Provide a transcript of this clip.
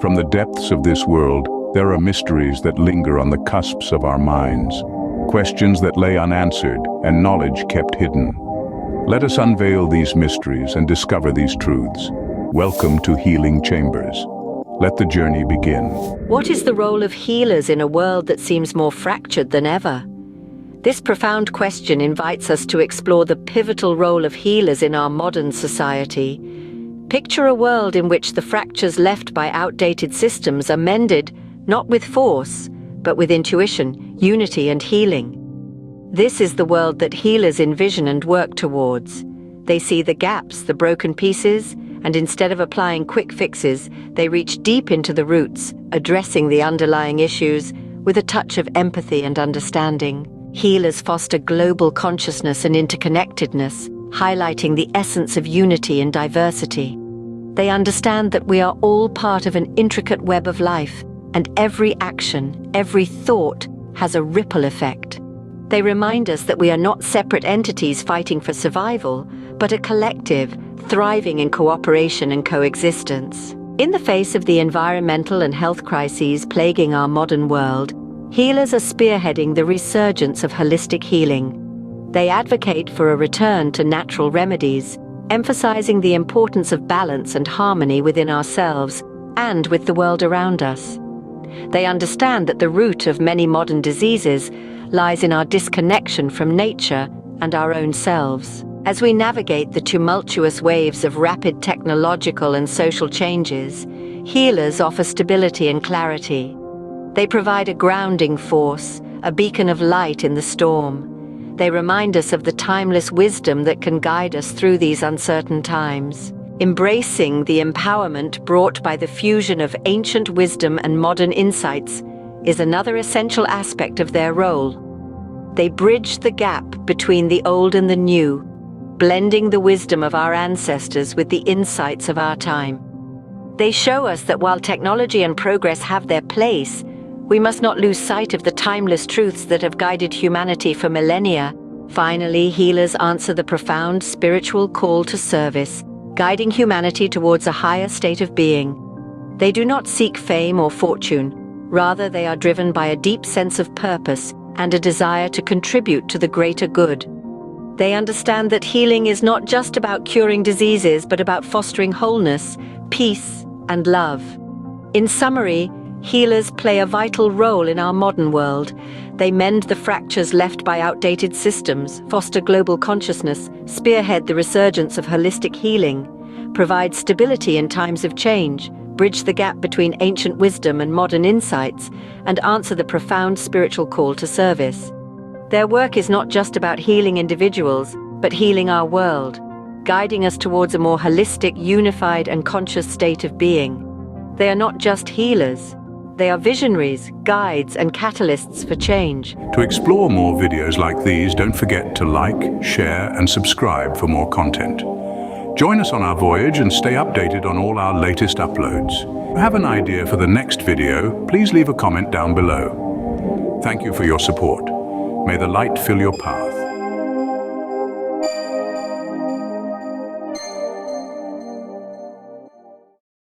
From the depths of this world, there are mysteries that linger on the cusps of our minds, questions that lay unanswered and knowledge kept hidden. Let us unveil these mysteries and discover these truths. Welcome to Healing Chambers. Let the journey begin. What is the role of healers in a world that seems more fractured than ever? This profound question invites us to explore the pivotal role of healers in our modern society. Picture a world in which the fractures left by outdated systems are mended not with force, but with intuition, unity, and healing. This is the world that healers envision and work towards. They see the gaps, the broken pieces, and instead of applying quick fixes, they reach deep into the roots, addressing the underlying issues with a touch of empathy and understanding. Healers foster global consciousness and interconnectedness, highlighting the essence of unity and diversity. They understand that we are all part of an intricate web of life, and every action, every thought has a ripple effect. They remind us that we are not separate entities fighting for survival, but a collective, thriving in cooperation and coexistence. In the face of the environmental and health crises plaguing our modern world, healers are spearheading the resurgence of holistic healing. They advocate for a return to natural remedies, emphasizing the importance of balance and harmony within ourselves and with the world around us. They understand that the root of many modern diseases lies in our disconnection from nature and our own selves. As we navigate the tumultuous waves of rapid technological and social changes, healers offer stability and clarity. They provide a grounding force, a beacon of light in the storm. They remind us of the timeless wisdom that can guide us through these uncertain times. Embracing the empowerment brought by the fusion of ancient wisdom and modern insights is another essential aspect of their role. They bridge the gap between the old and the new, blending the wisdom of our ancestors with the insights of our time. They show us that while technology and progress have their place, we must not lose sight of the timeless truths that have guided humanity for millennia. Finally, healers answer the profound spiritual call to service, guiding humanity towards a higher state of being. They do not seek fame or fortune. Rather, they are driven by a deep sense of purpose and a desire to contribute to the greater good. They understand that healing is not just about curing diseases, but about fostering wholeness, peace, and love. In summary, healers play a vital role in our modern world. They mend the fractures left by outdated systems, foster global consciousness, spearhead the resurgence of holistic healing, provide stability in times of change, bridge the gap between ancient wisdom and modern insights, and answer the profound spiritual call to service. Their work is not just about healing individuals, but healing our world, guiding us towards a more holistic, unified, and conscious state of being. They are not just healers. They are visionaries, guides, and catalysts for change. To explore more videos like these, don't forget to like, share, and subscribe for more content. Join us on our voyage and stay updated on all our latest uploads. If you have an idea for the next video, please leave a comment down below. Thank you for your support. May the light fill your path.